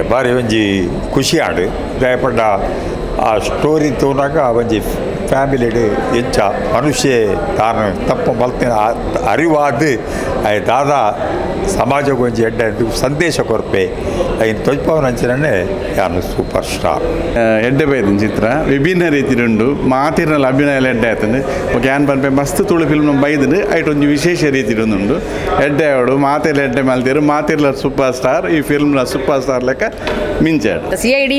ಬಾರಿ ಒಂಜಿ ಖುಷಿ ಆಡು ದಯಪಡ್ಡ ಆ ಸ್ಟೋರಿ ತೋನಾಗ ಒಂಜಿ ಫ್ಯಾಮಿಲಿಡ್ ಹೆಚ್ಚ ಮನುಷ್ಯ ತಾನು ತಪ್ಪು ಮಲ್ತಿನ ಅರಿವಾದ ದಾದ ಸಮಾಜಕ್ಕೆ ಒಂಜಿ ಎಡ್ಡೆ ಸಂದೇಶ ಕೊರ್ಪೆ ಐನ್ ತೊಜ್ಪವನ ಅಂಚಿನೇ ಯಾನು ಸೂಪರ್ ಸ್ಟಾರ್ ಎಡ್ಡೆ ಬೈದಿನ ಚಿತ್ರ ವಿಭಿನ್ನ ರೀತಿಡುಂಡು ಮಾತಿರ್ನಲ್ಲಿ ಅಭಿನಯ ಎಡ್ಡೆ ಆಯ್ತಂಡು ಓಕೆ ಯಾನ್ ಪನ್ಪೆ ಮಸ್ತ್ ತುಳು ಫಿಲ್ಮ್ ಬೈದಿಡು ಐಟ್ ಒಂಜಿ ವಿಶೇಷ ರೀತಿಡುಂಡು ಎಡ್ಡೆ ಅವಡು ಮಾತಿರ್ಲ ಎಡ್ಡೆ ಮಲ್ತಿರು ಮಾತಿರ್ಲ ಸೂಪರ್ ಸ್ಟಾರ್ ಈ ಫಿಲ್ಮ್ನ ಸೂಪರ್ ಸ್ಟಾರ್ ಲೆಕ್ಕ ಮಿಂಚಾಡು CID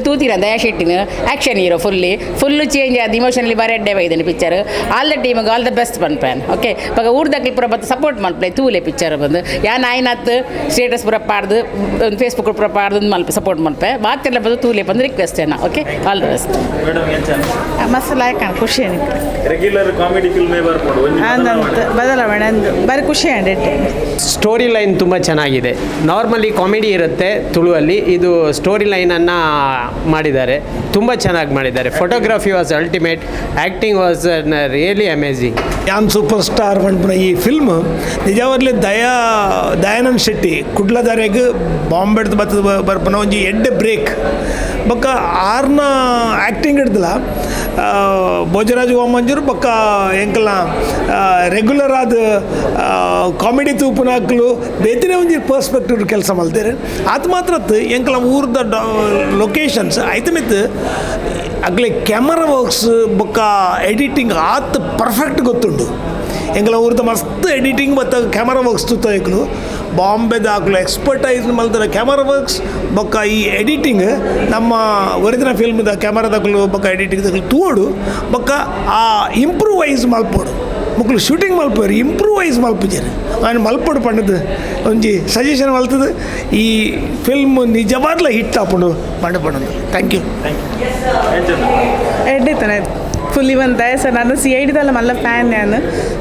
ತೂತಿರ ದಯಾ ಶೆಟ್ಟಿನ ಆ್ಯಕ್ಷನ್ ಹೀರೋ ಫುಲ್ಲು ಚೇಂಜ್ ಆದ ಇಮೋಷನಲಿ ಬಾರಿ ಎಡ್ಡೆ ಬೈದಿನ ಪಿಕ್ಚರ್ ಆಲ್ ದ ಟೀಮಿಗೆ ಆಲ್ ದ ಬೆಸ್ಟ್ ಪನ್ಪೇನ್ ಓಕೆ ಪಕ್ಕ ಊರ್ದಾಗ್ಲಿ ಪೂರ ಬತ್ತು ಸಪೋರ್ಟ್ ಮಲ್ಪೆ ತೂಲೆ ಪಿಕ್ಚರ್ ಬಂದು ಯಾನ್ ಆಯ್ನತ್ತು ಸ್ಟೇಟಸ್ ಪೂರ ಪಾಡ್ದು ಫೇಸ್ಬುಕ್ ಪೂರ ಪಾಡ್ದು ಮಲ್ಪೆ ಸಪೋರ್ಟ್ ಮಲ್ಪೆ ಮಾತೆಲ್ಲ ಬಂದು ತೂಲೆ ಬಂದು ರಿಕ್ವೆಸ್ಟ್ ಏನ ಓಕೆ ಆಲ್ ದ ಬೆಸ್ಟ್ ಮಸ್ತ್ ಲಾಯ್ಕ್ ಖುಷಿ ರೆಗ್ಯುಲರ್ ಕಾಮಿಡಿ ಫಿಲ್ಮೇ ಬರ್ಬೋದು ಬದಲಾವಣೆ ಅಂದು ಬಾರಿ ಖುಷಿ ಅಂಡೆ ಸ್ಟೋರಿ ಲೈನ್ ತುಂಬ ಚೆನ್ನಾಗಿದೆ. ನಾರ್ಮಲಿ ಕಾಮಿಡಿ ಇರುತ್ತೆ ತುಳುವಲ್ಲಿ, ಇದು ಸ್ಟೋರಿ ಲೈನನ್ನು ಮಾಡಿದ್ದಾರೆ, ತುಂಬ ಚೆನ್ನಾಗಿ ಮಾಡಿದ್ದಾರೆ. Photography was ultimate, acting was really amazing. ಯಾನ್ ಸೂಪರ್ ಸ್ಟಾರ್ ಪಂಪುನ ಈ ಫಿಲ್ಮ್ ನಿಜವಾಗ್ಲೂ ದಯಾನಂದ್ ಶೆಟ್ಟಿ ಕುಡ್ಲದಾರ್ಯಾಗ ಬಾಂಬೆಡ್ ಬತ್ತದ ಬರ್ಪನ ಒಂಜಿ ಎಡ್ಡೆ ಬ್ರೇಕ್ ಬೊಕ್ಕ ಆರ್ನ ಆ್ಯಕ್ಟಿಂಗ್ ಹಿಡ್ದಲ್ಲ ಭೋಜರಾಜ್ ವಾಮಂಜೂರು ಬೊಕ್ಕ ಎಂಕಲ್ನ ರೆಗ್ಯುಲರ್ ಆದ ಕಾಮಿಡಿ ತೂಪುನಾಕ್ಲು ಬೇತಿನೇ ಒಂಜಿ ಪರ್ಸ್ಪೆಕ್ಟಿವ್ ಕೆಲಸ ಮಲ್ತೇರೆ ಅದು ಮಾತ್ರ ಎಂಕಲ ಊರ್ದ ಲೊಕೇಶನ್ಸ್ ಆಯ್ತು ಮಿತ್ತು ಅಗ್ಲೆ ಕ್ಯಾಮರಾ ವರ್ಕ್ಸ್ ಬೊಕ್ಕ ಎಡಿಟಿಂಗ್ ಆತ್ ಪರ್ಫೆಕ್ಟ್ ಗೊತ್ತುಂಡು. ಎಂಕಲ ಊರ್ದ ಮಸ್ತ್ ಎಡಿಟಿಂಗ್ ಮತ್ತು ಕ್ಯಾಮರಾ ವರ್ಕ್ಸ್ ತುತ್ತೈಕ್ಲು ಬಾಂಬೆದಾಗ್ಲು ಎಕ್ಸ್ಪರ್ಟೈಸ್ ಮಲ್ತರ ಕ್ಯಾಮರಾ ವರ್ಕ್ಸ್ ಬೊಕ್ಕ ಈ ಎಡಿಟಿಂಗ್ ನಮ್ಮ ಒರಿಜಿನಲ್ ಫಿಲ್ಮ್ದ ಕ್ಯಾಮರಾದಾಗ್ಲು ಬೊಕ್ಕ ಎಡಿಟಿಂಗ್ದಾಗ್ಲು ತೋಡು ಬೊಕ್ಕ ಆ ಇಂಪ್ರೂವೈಸ್ ಮಲ್ಪೋಡು ಮಕ್ಕಳು ಶೂಟಿಂಗ್ ಮಲ್ಪೋರು ಇಂಪ್ರೂವೈಸ್ ಮಲ್ಪಿದ್ದಾರೆ ఆయన ಮಲ್ಪೋಡು ಪಂಡದು ಒಂಜಿ ಸಜೆಷನ್ ಮಲ್ತದು ಈ ಫಿಲ್ಮ್ ನಿಜವಾಗ್ಲೂ ಹಿಟ್ ಆಪುಂಡು ಪಂಡು ಥ್ಯಾಂಕ್ ಯು ಎಡ್ಡಿತಾನೆ ಫುಲ್ ಇವನ್ ದಯಸ ನಾನು CIDದಲ್ಲ ಮಲ್ಲ ಫ್ಯಾನ್ ನಾನು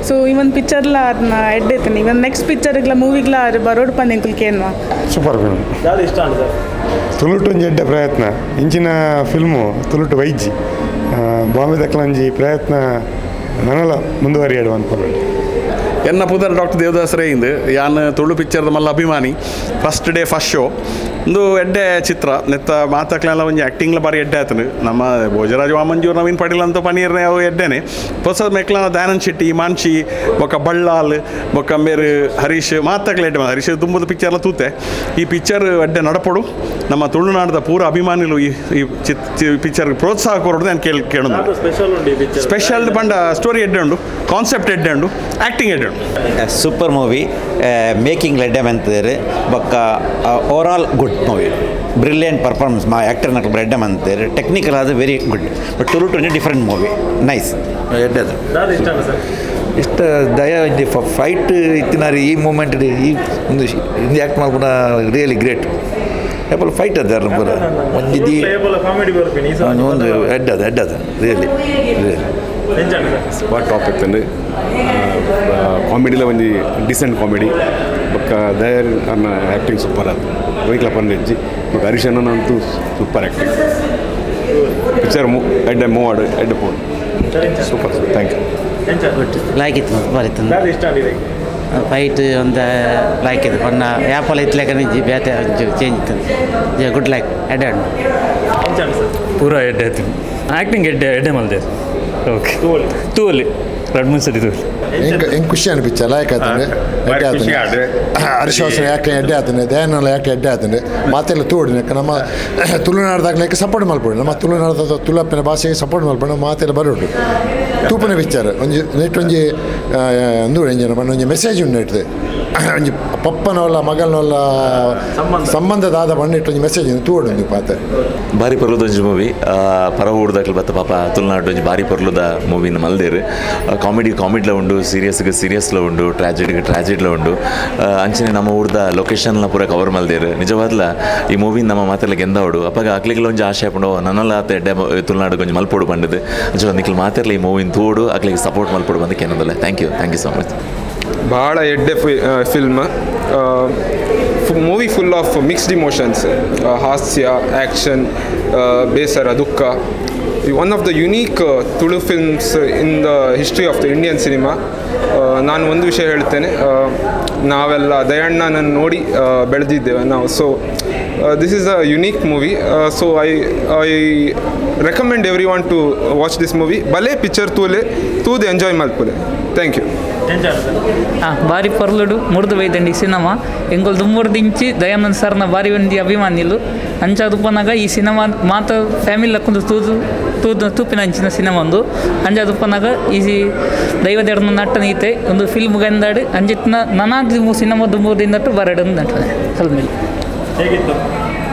ಸೊ ಇವನ್ ಪಿಕ್ಚರ್ಲ ಅದನ್ನ ಎಡ್ಡೈತಾನೆ ಇವನ್ ನೆಕ್ಸ್ಟ್ ಪಿಕ್ಚರ್ಗಳ ಮೂವಿಗ್ಲ ಬರೋಡು ಪಂದು ಎಂಕುಲ್ಕೇನ್ವಾ ಸೂಪರ್ ಫಿಲ್ಮ್ ಯಾವ್ದು ಇಷ್ಟ ಅಂತ ತುಳುಟು ಒಂಜಿ ಎಡ್ಡೆ ಪ್ರಯತ್ನ ಇಂಚಿನ ಫಿಲ್ಮು ತುಳುಟು ವೈಜ್ಜಿ ಬಾಂಬೆ ದಕ್ಕಲಂಜಿ ಪ್ರಯತ್ನ ನನಲ ಮುಂದುವರಿಯಾಡು ಅನ್ಕೊಳ್ಳಿ. ಎನ್ನ ಪುದರ್ ಡಾಕ್ಟರ್ ದೇವದಾಸ್ ರೇಯಿಂದು ಯಾನ್ ತುಳು ಪಿಕ್ಚರ್ದ ಮಲ್ಲ ಅಭಿಮಾನಿ. ಫಸ್ಟ್ ಡೇ ಫಸ್ಟ್ ಶೋ ಒಂದು ಎಡ್ಡೆ ಚಿತ್ರ ನೆತ್ತ ಮಾತಾಕ್ಲೆಲ್ಲ ಒಂಜಿ ಆ್ಯಕ್ಟಿಂಗ್ಲ ಬಾರಿ ಎಡ್ಡೆ ಆತನು ನಮ್ಮ ಭೋಜರಾಜ್ ವಾಮಂಜೂರು ನವೀನ್ ಪಾಟೀಲ್ ಅಂತ ಪನೀರ್ನೇ ಅವು ಎಡ್ಡೆನೆ ಹೊಸ ಮೆಕ್ಲ ದಯಾನಂದ್ ಶೆಟ್ಟಿ ಮಾನ್ಶಿ ಬೊಕ್ಕ ಬಳ್ಳಾಲ್ ಬೊಕ್ಕ ಮೇರು ಹರೀಶ್ ಮಾತಾಕ್ಲೆ ಎಡ್ಡೆ ಹರೀಶ್ ತುಂಬದ ಪಿಕ್ಚರ್ಲ ತೂತೆ ಈ ಪಿಕ್ಚರ್ ಎಡ್ಡೆ ನಡಪಡು ನಮ್ಮ ತುಳುನಾಡದ ಪೂರ ಅಭಿಮಾನಿಗಳು ಈ ಪಿಕ್ಚರ್ಗೆ ಪ್ರೋತ್ಸಾಹ ಕೊರೋದು ನಾನು ಕೇಳೋದು. ಸ್ಪೆಷಲ್ ಪಂಡ ಸ್ಟೋರಿ ಎಡ್ಡೆ ಉಂಡು, ಕಾನ್ಸೆಪ್ಟ್ ಎಡ್ಡೆ ಉಂಡು, ಆ್ಯಕ್ಟಿಂಗ್ ಎಡ್ಡೆ ಉಂಡು. ಸೂಪರ್ ಮೂವಿ, ಮೇಕಿಂಗ್ ಲೆಡ್ಡೆ ಅಂತಾರೆ ಬೊಕ್ಕ overall good movie, brilliant performance ಮಾ ಆ್ಯಕ್ಟರ್ ನಕ್ಲು ರೆಡ್ಡೆ ಅಂತಾರೆ, ಟೆಕ್ನಿಕಲ್ ಆದ very good but Tulu to different movie nice ಎಡ್ಡೆದು ಇಷ್ಟ ದಯ ಫೈಟ್ ಇತ್ತಿನಾರಿ ಈ ಮೂಮೆಂಟ್ ಈ ಒಂದು ಹಿಂದಿ ಆ್ಯಕ್ಟ್ ಮಾಡ್ಕೊಂಡು ರಿಯಲಿ ಗ್ರೇಟ್ ಏಪಲ್ ಫೈಟ್ ಅದ ಪೂರ ಒಂದಿದ್ದು ಒಂದು ಎಡ್ಡದು ರಿಯಲಿ ಸ್ಪಾಟ್ ಟಾಪಿಕ್ ತಂದು ಕಾಮಿಡಿಲ ಒಂಜಿ ಡಿಸೆಂಟ್ ಕಾಮಿಡಿ ಬೊಕ್ಕ ದಯರ್ ಅನ್ನ ಆ್ಯಕ್ಟಿಂಗ್ ಸೂಪರ್ ಅದು ವೈಕ್ಲ ಪಂಡೆಜ್ಜಿ ಬೊಕ್ಕ ಹರೀಶ್ ಅನ್ನಂತೂ ಸೂಪರ್ ಆ್ಯಕ್ಟಿಂಗ್ ಪಿಕ್ಚರ್ ಎಡ್ಡೆ ಮೂವಾಡು ಎಡ್ಡೆ ಪೋಡು ಸೂಪರ್ ಥ್ಯಾಂಕ್ ಯು. ಲೈಕ್ ಇತ್ತು ಬರಿತು ಫೈಟ್ ಒಂದು ಲೈಕ್ ಇದು ಪನ್ನ ಯಾಪಲ್ಲ ಇತ್ಲೇಕ ನಿಜ್ಜಿ ಬೇತೆ ಚೇಂಜ್ ಇತ್ತು ಗುಡ್ ಲೈಕ್ ಎಡ್ಡೆ ಪೂರ ಎಡ್ಡೆ ಆಯ್ತು ಆ್ಯಕ್ಟಿಂಗ್ ಎಡ್ಡೆ ಮಲ್ದೆ ಓಕೆ ತೂಲಿ ಎರಡು ಮೂರು ಸರಿ ತೂಲಿ ಹೆಂಗೆ ಖುಷಿ ಅನಿಪಿಚ್ಚ ಲಾಯಕ್ ಆತಂದ್ರೆ ಎಡ್ಡೆ ಆತಂದ್ರೆ ಹರೀಶ್ ಆ್ಯಕ್ಟಿಂಗ್ ಎಡ್ಡೆ ಆತಂದ್ರೆ ದಯಾನಂದ ಆ್ಯಕ್ಟಿಂಗ್ ಎಡ್ಡೆ ಆತಂದ್ರೆ ಮಾತೆಲ್ಲ ತೋಡಿ ನಮ್ಮ ತುಳುನಾಡ್ದಾಗ್ಲಿಕ್ಕೆ ಸಪೋರ್ಟ್ ಮಲ್ಪಡು ನಮ್ಮ ತುಳುನಾಡದ ತುಳಪ್ಪಿನ ಭಾಷೆಗೆ ಸಪೋರ್ಟ್ ಮಲ್ಪಡು ಮಾತೆಲ್ಲ ಬರೋಡು ತೂಪನ ಪಿಕ್ಚರ್ ಒಂಜಿ ನೆಟ್ ಒಂಜಿ ಒಂದು ಎಂಜನ ಬಣ್ಣ ಒಂಜಿ ಮೆಸೇಜ್ ಉಂಡು ನೆಟ್ದು ಒಂಜಿ ಪಪ್ಪನವಲ್ಲ ಮಗನವಲ್ಲ ಸಂಬಂಧದಾದ ಬಣ್ಣಿಟ್ಟು ಒಂಜಿ ಮೆಸೇಜ್ ತೂಡು ಒಂದು ಪಾತೆ ಬಾರಿ ಪರ್ಲುದ ಒಂಜಿ ಮೂವಿ ಪರ ಊಡ್ದಾಕ್ಲು ಬತ್ತ ಪಾಪ ತುಳುನಾಡು ಒಂಜಿ ಬಾರಿ ಪರ್ಲುದ ಮೂವಿನ ಮಲ್ದೇರು ಕಾಮಿಡಿಲ ಉಂಡು ಸೀರಿಯಸ್ಲ ಉಂಡು ಟ್ರಾಜಿಡ್ಲ ಉಂಡು ಅಂಚನೆ ನಮ್ಮ ಊರ್ದ ಲೊಕೇಶನ್ಲ ಪೂರ ಕವರ್ ಮಲ್ದೇರು ನಿಜವಾದ್ಲ ಈ ಮೂವಿ ನಮ್ಮ ಮಾತೆಲ್ಲ ಗೆಂದವಡು ಅಪ್ಪಾಗ ಅಕ್ಲಿಗೆಲ್ಲ ಒಂಜಿ ಆಶೆ ಹಾಕೊಂಡು ನನ್ನಲ್ಲ ಆತ ಎಡ್ಡೆ ತುಳುನಾಡು ಒಂಜಿ ಮಲ್ಪೋಡು ಬಂಡದು ಅಂಚೆ ನಿಕ್ಲು ಮಾತೆಲ್ಲ ಈ ಮೂವಿನ ತೋಡು ಅಕ್ಲಿಗೆ ಸಪೋರ್ಟ್ ಮಲ್ಪೋಡು ಬಂದು ಕೇನೋದಲ್ಲ. Thank you so much. ಭಾಳ ಎಡ್ಡೆ film movie full of mixed emotions, ಹಾಸ್ಯ, ಆ್ಯಕ್ಷನ್, ಬೇಸರ, ದುಃಖ. One of the unique Tulu films in the history of the Indian cinema. ನಾನು ಒಂದು ವಿಷಯ ಹೇಳ್ತೇನೆ, ನಾವೆಲ್ಲ ದಯಣ್ಣನನ್ನು ನೋಡಿ ಬೆಳೆದಿದ್ದೇವೆ ನಾವು. So This is a unique movie, so I recommend everyone to watch this movie. Bale picture ತೂದು ಎಂಜಾಯ್ ಮಾಡ್ಕೊಳ್ಳಿ. Thank you. ಭಾರಿ ಪರ್ಲುಡು ಮುರಿದು ಬೈದಂಡಿ ಸಿನಿಮಾ ಎಂಗೊಲ್ದು ದಿಂಚಿ ದಯಾನಂದ್ ಸರ್ನ ಭಾರಿ ಒಂದು ಅಭಿಮಾನಿಲು ಅಂಚಾದುಪ್ಪನಾಗ ಈ ಸಿನಿಮಾ ಮಾತ ಫ್ಯಾಮಿಲಿ ಲಕ್ಕೊಂದು ತೂಪಿನ ಅಂಚಿನ ಸಿನಿಮಾ ಒಂದು ಅಂಜಾದುಪ್ಪನಾಗ ಈ ದೈವದೇವ್ರನ್ನ ನಟ್ಟನೈತೆ ಒಂದು ಫಿಲ್ಮ್ ಗಂದಾಡು ಅಂಜಿತ್ನ ನನಾದು ಸಿನಿಮಾ ದುಂಬುದಿಂದಟ್ಟು ಬರಡು ನಟ್ಟನೆ ಹಲ್ಮೇಲೆ ಹೇಗಿತ್ತು?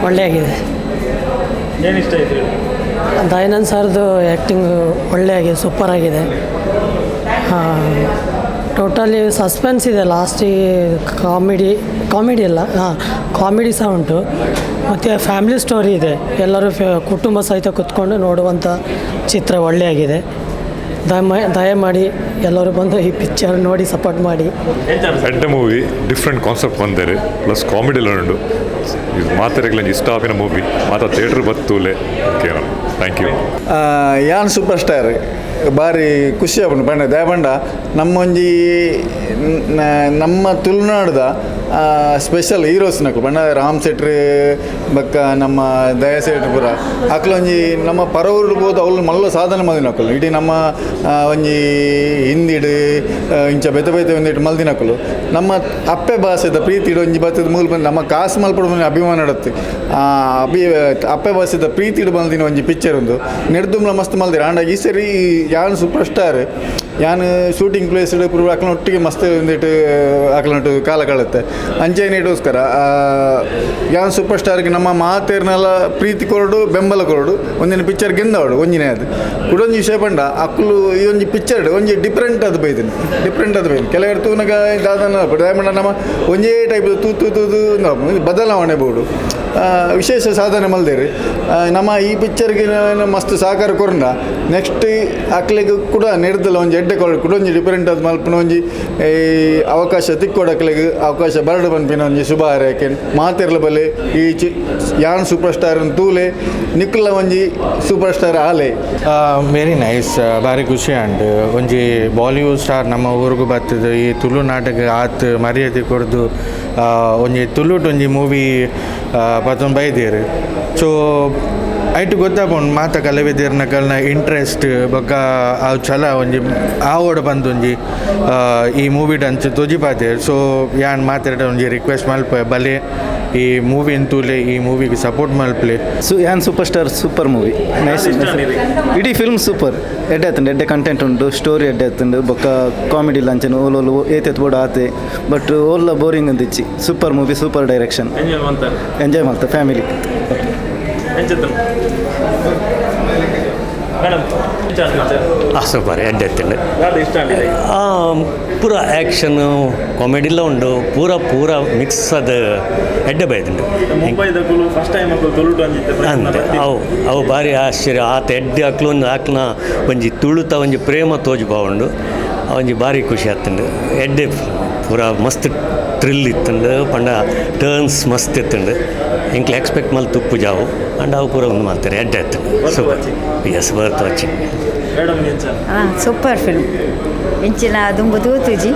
ಒಳ್ಳೆಯಾಗಿದೆ. ಏನು ಇಷ್ಟ ಆಯಿತು? ದಯಾನಂದ್ ಸರ್ದು ಆ್ಯಕ್ಟಿಂಗ್ ಒಳ್ಳೆಯಾಗಿದೆ, ಸೂಪರ್ ಆಗಿದೆ. ಟೋಟಲಿ ಸಸ್ಪೆನ್ಸ್ ಇದೆ, ಲಾಸ್ಟಿಗೆ ಕಾಮಿಡಿ ಅಲ್ಲ, ಕಾಮಿಡಿ ಸಹ ಉಂಟು. ಮತ್ತು ಫ್ಯಾಮಿಲಿ ಸ್ಟೋರಿ ಇದೆ, ಎಲ್ಲರೂ ಕುಟುಂಬ ಸಹಿತ ಕೂತ್ಕೊಂಡು ನೋಡುವಂಥ ಚಿತ್ರ ಒಳ್ಳೆಯಾಗಿದೆ. ದಯಮಾಡಿ ಎಲ್ಲರೂ ಬಂದು ಈ ಪಿಕ್ಚರ್ ನೋಡಿ ಸಪೋರ್ಟ್ ಮಾಡಿ. ಎಡ್ಡೆ ಮೂವಿ ಡಿಫ್ರೆಂಟ್ ಕಾನ್ಸೆಪ್ಟ್ ಬಂದರೆ ಪ್ಲಸ್ ಕಾಮಿಡಿಲ್ಲ ಉಂಡು. ಇದು ಮಾತಾಡಲಿಲ್ಲ ಇಷ್ಟ ಆಪಿನ ಮೂವಿ ಮಾತಾ ಥಿಯೇಟ್ರ್ ಬತ್ತೂಲೆ. Okay, thank you. ಯಾನ್ ಸೂಪರ್ ಸ್ಟಾರ್ ಭಾರಿ ಖುಷಿ ಆಪುಂಡು ಪಂಡ ದಯಪಂಡ ನಮ್ಮ ತುಳುನಾಡುದ ಸ್ಪೆಷಲ್ ಹೀರೋಸ್ ನಕ್ಲು ಪಂಡ ರಾಮ್ ಶೆಟ್ಟಿ ಬಕ್ಕ ನಮ್ಮ ದಯಾ ಶೆಟ್ಟಿ ಪೂರ ಅಕ್ಲೊಂಜಿ ನಮ್ಮ ಪರವರು ಬೋದು ಅವ್ಲು ಮಲ್ಲ ಸಾಧನೆ ಮಲ್ದಿನಕ್ಕಲು ಇಡೀ ನಮ್ಮ ಒಂಜಿ ಹಿಂದಿಡು ಇಂಚ ಬೆತ್ತ ಒಂದಿಟ್ಟು ಮಲ್ದಿನಕ್ಕಲು ನಮ್ಮ ಅಪ್ಪೆ ಭಾಷೆದ ಪ್ರೀತಿಡು ಒಂಜಿ ಬತ್ತದ ಮೂಲ ನಮ್ಮ ಕಾಸು ಮಲ್ಪಡ ಅಭಿಮಾನ ನಡತ್ತೆ ಅಪ್ಪೆ ಭಾಷೆದ ಪ್ರೀತಿಡು ಮಲ್ದಿನ ಒಂಜಿ ಪಿಕ್ಚರ್ ಒಂದು ನೆಡ್ದುಮ್ಲ ಮಸ್ತ್ ಮಲ್ದಿರ ಆಂಡ ಈ ಸರಿ ಯಾನ್ ಸೂಪರ್ ಸ್ಟಾರ್ ಯಾನ್ ಶೂಟಿಂಗ್ ಪ್ಲೇಸ್ ಪೂರ್ವ ಅಕ್ಲನೊಟ್ಟಿಗೆ ಮಸ್ತ್ ಒಂದಿಟ್ಟು ಅಕ್ಲನೊಟ್ಟು ಕಾಲ ಕಳುತ್ತೆ ಅಂಚೆನೇಟೋಸ್ಕರ ಯಾನ್ ಸೂಪರ್ ಸ್ಟಾರ್ಗೆ ನಮ್ಮ ಮಾತೇರ್ನೆಲ್ಲ ಪ್ರೀತಿ ಕೊರಡು ಬೆಂಬಲ ಕೊರಡು ಒಂದಿನ ಪಿಕ್ಚರ್ ಗೆಂದವಡು ಒಂಜಿನೇ ಅದು ಕುಡೊಂಜಿ ವಿಷಯ ಪಂಡ ಅಕ್ಲು ಈ ಒಂಜಿ ಪಿಕ್ಚರ್ ಒಂಜಿ ಡಿಫ್ರೆಂಟ್ ಅದು ಬೈದಿನಿ ಕೆಲವರು ತೂನಗ ದಾದನ ದಯಮಂಡ ನಮ್ಮ ಒಂಜೇ ಟೈಪ್ ತೂದು ಬದಲಾವಣೆ ಬೋಡು ವಿಶೇಷ ಸಾಧನೆ ಮಲ್ದೇರಿ ನಮ್ಮ ಈ ಪಿಕ್ಚರ್ಗೆ ಮಸ್ತ್ ಸಹಕಾರ ಕೊರಂಡ ನೆಕ್ಸ್ಟ್ ಅಕ್ಲೆಗೆ ಕೂಡ ನೆಡ್ದಲ್ಲ ಒಂಜಿ ಎಡ್ಡೆ ಕೂಡ ಒಂಜಿ ಡಿಫ್ರೆಂಟ್ ಅದು ಮಲ್ಪನ ಒಂಜಿ ಅವಕಾಶ ತಿಕ್ಕೊಡಕ್ಲೆಗೆ ಅವಕಾಶ ಬರಡು ಪನ್ಪಿನ ಒಂಜಿ ಶುಭ ಹಾರೈಕೆ ಮಾತಿರ್ಲ ಬಲೆ ಈ ಯಾನ್ ಸೂಪರ್ ಸ್ಟಾರ್ ತೂಲೆ ನಿಕ್ಲ ಒಂಜಿ ಸೂಪರ್ ಸ್ಟಾರ್ ಆಲೆ. ವೆರಿ ನೈಸ್, ಭಾರಿ ಖುಷಿ ಉಂಟು. ಒಂಜಿ ಬಾಲಿವುಡ್ ಸ್ಟಾರ್ ನಮ್ಮ ಊರಿಗೂ ಬರ್ತದೆ. ಈ ತುಳು ನಾಟಕ ಆತ್ ಮರ್ಯಾದೆ ಕೊಡ್ದು ಒಂಜಿ ತುಳುಟ್ ಒಂಜಿ ಮೂವಿ ಪತ್ತೊಂದು ಬೈದೇರು. ಸೊ ಐಟು ಗೊತ್ತಾಪುಂಡು ಮಾತ ಕಲಾವಿದರ್ನಕಲ್ನ ಇಂಟ್ರೆಸ್ಟ್ ಬೊಕ್ಕ ಅವು ಛಲ ಒಂಜಿ ಆವೋಡು ಬಂದು ಒಂಜಿ ಈ ಮೂವಿಡ್ ಅಂಚ ತೋಜಿಪಾತೇರು. ಸೊ ಯಾನ್ ಮಾತಾಡ ಒಂಜಿ ರಿಕ್ವೆಸ್ಟ್ ಮಲ್ಪ ಬಲೆ ಈ ಮೂವಿ ಅಂತೂಲೆ ಈ ಮೂವಿಗೆ ಸಪೋರ್ಟ್ ಮಲ್ಪಲೆ. ಯಾನ್ super star super movie, nice. ಇಡೀ ಫಿಲ್ಮ್ ಸೂಪರ್ ಎಡ್ಡೆ ಆತಂಡು, ಎಡ್ಡೆ ಕಂಟೆಂಟ್ ಉಂಟು, ಸ್ಟೋರಿ ಎಡ್ಡೆ ಆತಂಡು ಬೊಕ್ಕ ಕಾಮಿಡಿ ಲಂಚನು ಓಲೋಲು ಏತೆತ್ ಬೋಡು ಆತೆ ಬಟ್ ಓಲ್ಲ ಬೋರಿಂಗ್ ಅಂದಿಚ್ಚಿ. Super movie, super direction, enjoy ಮಾಡ್ತಾರೆ ಫ್ಯಾಮಿಲಿ. ಸೂಪರ್ ಎಡ್ಡೆ ಎತ್ತಂಡು ಪೂರ ಆ್ಯಕ್ಷನು ಕಾಮಿಡಿಲ್ಲ ಉಂಡು, ಪೂರ ಮಿಕ್ಸ್ ಅದು ಎಡ್ಡೆ ಬೈದುಂಡು ಅಂತೆ ಅವು ಭಾರಿ ಆಶ್ಚರ್ಯ ಆತ ಎಡ್ಡೆ ಆಕ್ಲನ ಒಂಜಿ ತುಳುತ ಒಂಜಿ ಪ್ರೇಮ ತೋಜು ಬಾವುಂಡು ಒಂಜಿ ಭಾರಿ ಖುಷಿ ಆತಂಡು. ಎಡ್ಡೆ ಪೂರ ಮಸ್ತ್ ಥ್ರಿಲ್ ಇತ್ತಂಡು ಪಂಡ ಟರ್ನ್ಸ್ ಮಸ್ತ್ ಇತ್ತಂಡು ಇಂಕ್ಲೆ ಎಕ್ಸ್ಪೆಕ್ಟ್ ಮಲ್ ತುಪ್ಪು ಜಾವು ಅಂಡ್ ಅವು ಪೂರ ಒಂದು ಮಾಡ್ತಾರೆ ಎಡ್ಡೆ ಆತಂಡು. ಸೂಪರ್, ಎಸ್ ಬರ್ತ್ ವಾಚಿಂಗ್. ಸೂಪರ್ ಫಿಲ್ಮ್ ಇಂಚಿನ ದುಂಬು ತೂತುಜಿ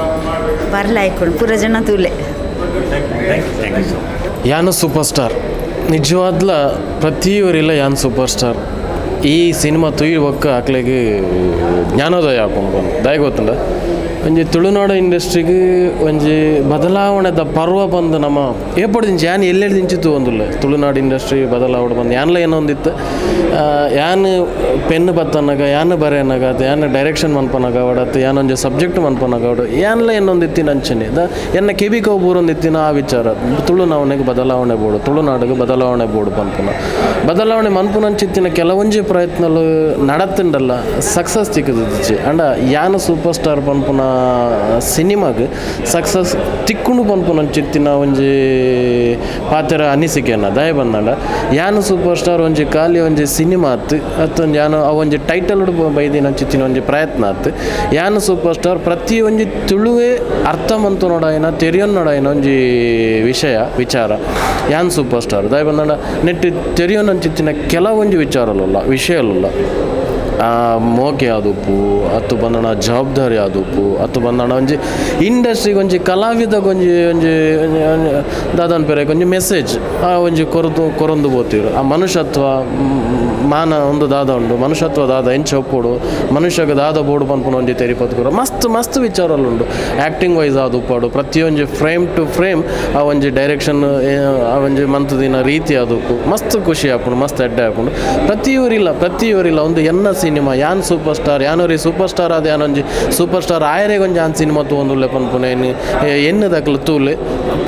ಬರ್ಲಾಯ್ಕೊಂಡು ಪೂರ ಜನ ತೂಲೆ. ಯಾನು ಸೂಪರ್ ಸ್ಟಾರ್ ನಿಜವಾದ್ಲ ಪ್ರತಿಯೊರಿಲ್ಲ ಯಾನ್ ಸೂಪರ್ ಸ್ಟಾರ್. ಈ ಸಿನಿಮಾ ತುಯಿ ಒಕ್ಕ ಆಕ್ಲೆಗೆ ಜ್ಞಾನೋದಯ ಹಾಕೊಂಡು ಬಂದು ದಯ ಗೊತ್ತುಂಡ ಒಂಜಿ ತುಳುನಾಡು ಇಂಡಸ್ಟ್ರಿಗೆ ಒಂಜಿ ಬದಲಾವಣೆದ ಪರ್ವ ಬಂದು ನಮ್ಮ ಏಪಡ್ದಿಂಚಿ ಯಾನ್ ಎಲ್ಲೆಡೆ ದಿಂಚಿತ್ತು ಒಂದಿಲ್ಲ ತುಳುನಾಡು ಇಂಡಸ್ಟ್ರಿ ಬದಲಾವಣೆ ಬಂದು ಯಾನ್ಲ ಏನೊಂದಿತ್ತು ಯಾನ್ ಪೆನ್ ಬತ್ತನಾಗ ಯಾನ್ ಬರೆಯನಾಗ ಯಾನ್ ಡೈರೆಕ್ಷನ್ ಮನ್ಪನಾಗ ಅವಡತ್ತು ಯಾನೊಂದು ಸಬ್ಜೆಕ್ಟ್ ಮನ್ಪನಾಗ ಅವಡು ಯಾನ್ಲ ಏನೊಂದಿತ್ತಿನ ಅಂಚನೆ ಎನ್ನ ಕೆಬಿಕ ಬೂರೊಂದಿತ್ತಿನ ಆ ವಿಚಾರ ತುಳುನಾವಣೆಗೆ ಬದಲಾವಣೆ ಬೋಡು, ತುಳುನಾಡಿಗೆ ಬದಲಾವಣೆ ಬೋಡು ಪನ್ಪುನ ಬದಲಾವಣೆ ಮನ್ಪುನಂಚಿತ್ತಿನ ಕೆಲವೊಂಜಿ ಪ್ರಯತ್ನಲು ನಡತ್ತುಂಡಲ್ಲ ಸಕ್ಸಸ್ ಸಿಕ್ಕದಿಚ್ಚಿ ಅಂಡ ಯಾನ್ ಸೂಪರ್ ಸ್ಟಾರ್ ಪನ್ಪುನ ಸಿನಿಮಾಗೆ ಸಕ್ಸಸ್ ತಿಕ್ಕುಂಡು ಪನ್ಪುನಂಚಿತ್ತಿನ ಒಂಜಿ ಪಾತ್ರ ಅನಿಸಿಕೆನ ದಯ ಬಂದಾಂಡ ಯಾನ್ ಸೂಪರ್ ಸ್ಟಾರ್ ಒಂಜಿ ಖಾಲಿ ಒಂಜಿ ಸಿನಿಮಾ ಆತು ಅತ್ತೊಂದು ಯಾನು ಆ ಒಂಜಿ ಟೈಟಲ್ ಬೈದಿನಂಚಿತ್ತಿನ ಒಂಜಿ ಪ್ರಯತ್ನ ಆತು. ಯಾನ್ ಸೂಪರ್ ಸ್ಟಾರ್ ಪ್ರತಿ ಒಂಜಿ ತುಳುವೆ ಅರ್ಥ ಮಂತು ನೋಡಾಯಿನ ತೆರಿಯನ್ ನೋಡಾಯಿನ ಒಂಜಿ ವಿಚಾರ ಯಾನ್ ಸೂಪರ್ ಸ್ಟಾರ್ ದಯ ಬಂದಾಂಡ ನೆಟ್ಟು ತೆರಿಯೋನಂಚಿತ್ತಿನ ಕೆಲವೊಂಜಿ ವಿಚಾರಲ್ಲ ವಿಷಯಲ್ಲ ಮೋಕೆ ಆದುಪ್ಪು ಅತ್ತು ಬಂದಣ ಜವಾಬ್ದಾರಿ ಆದುಪ್ಪು ಅತ್ತು ಬಂದಣ ಒಂಜಿ ಇಂಡಸ್ಟ್ರಿಗೆ ಒಂಜಿ ಕಲಾವಿದಗೆ ಒಂಜಿ ಒಂಜಿ ದಾದನ್ ಪೇರಕ್ಕೆ ಒಂಜಿ ಮೆಸೇಜ್ ಒಂಜಿ ಕೊರೊಂದು ಬೋತಿರು ಆ ಮನುಷ್ಯತ್ವ ಮಾನ ಒಂದು ದಾದ ಉಂಡು ಮನುಷ್ಯತ್ವ ದಾದ ಎಂಚ ಒಪ್ಪುಡು ಮನುಷ್ಯಗೆ ದಾದ ಬೋಡು ಪನ್ಪುನ ಒಂಜಿ ತೆರಿ ಪತ್ಕುರು ಮಸ್ತ್ ವಿಚಾರಲ್ಲುಂಡು ಆ್ಯಕ್ಟಿಂಗ್ ವೈಸ್ ಆದ ಉಪ್ಪಾಡು ಪ್ರತಿಯೊಂದು ಫ್ರೇಮ್ ಟು ಫ್ರೇಮ್ ಆ ಒಂಜಿ ಡೈರೆಕ್ಷನ್ ಆ ಒಂಜಿ ಮಂತದಿನ ರೀತಿ ಆದುಪ್ಪು ಮಸ್ತ್ ಖುಷಿ ಆಪುಂಡು ಮಸ್ತ್ ಎಡ್ಡೆ ಆಪುಂಡು ಪ್ರತಿಯೊರಿಲ್ಲ ಒಂದು ಎನ್ನ ಸಿನಿಮಾ ಯಾನ್ ಸೂಪರ್ ಸ್ಟಾರ್ ಯಾನೊರಿ ಸೂಪರ್ ಸ್ಟಾರ್ ಆದ ಯಾನೊಂಜಿ ಸೂಪರ್ ಸ್ಟಾರ್ ಆಯರೆಗೆ ಒಂಜಿ ಆನ್ ಸಿನಿಮಾ ತೂಂದುಲ್ಲೆ ಪನ್ಪುನ ಎನ್ನದಕ್ಲು ತೂಲೆ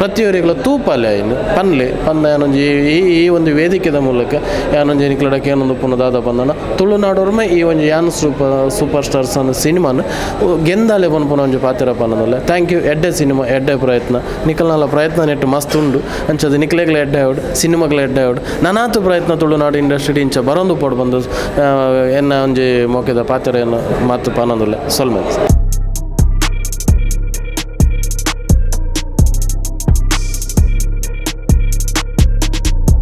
ಪ್ರತಿಯೊರಿಗಳ ತೂಪಲ್ಲೆ ಇನ್ನು ಪನ್ಲೆ ಯಾನೊಂಜಿ ಈ ಒಂದು ವೇದಿಕೆದ ಮೂಲಕ ಯಾನೊಂಜಿ ನಿಕ್ಲಡಕ್ಕೆ ಏನೊಂದು ಪುನದಾದ ಬಂದನ ತುಳುನಾಡೋರ್ಮೆ ಈ ಒಂಜಿ ಯಾನ್ ಸೂಪರ್ ಸ್ಟಾರ್ಸ್ ಅನ್ನೋ ಸಿನಿಮಾನ ಗೆಂದಾಲೆ ಪನ್ಪುನ ಒಂಜಿ ಪಾತ್ರ ಪನ್ನದಲ್ಲ ಥ್ಯಾಂಕ್ ಯು ಎಡ್ಡೆ ಸಿನಿಮಾ ಎಡ್ಡೆ ಪ್ರಯತ್ನ ನಿಖಲ್ನಲ್ಲ ಪ್ರಯತ್ನ ನೆಟ್ಟು ಮಸ್ತ್ ಉಂಡು ಅಂಚದು ನಿಕ್ಲೆಗ್ಲ ಎಡ್ಡೆ ಆವಡು ಸಿನಿಮಾಗ್ಲ ಎಡ್ಡೆ ಆವಡು ನಾನಾತು ಪ್ರಯತ್ನ ತುಳುನಾಡು ಇಂಡಸ್ಟ್ರಿ ಇಂಚ ಬರೋಂದು ಪಡ್ ಬಂದು ಎನ್ನ ಒಂಜಿ ಮೊಕೆದ ಪಾತ್ರ ಏನು ಮಾತು ಪನ್ನದಲ್ಲ ಸೊಲ್ಮೇಲೆ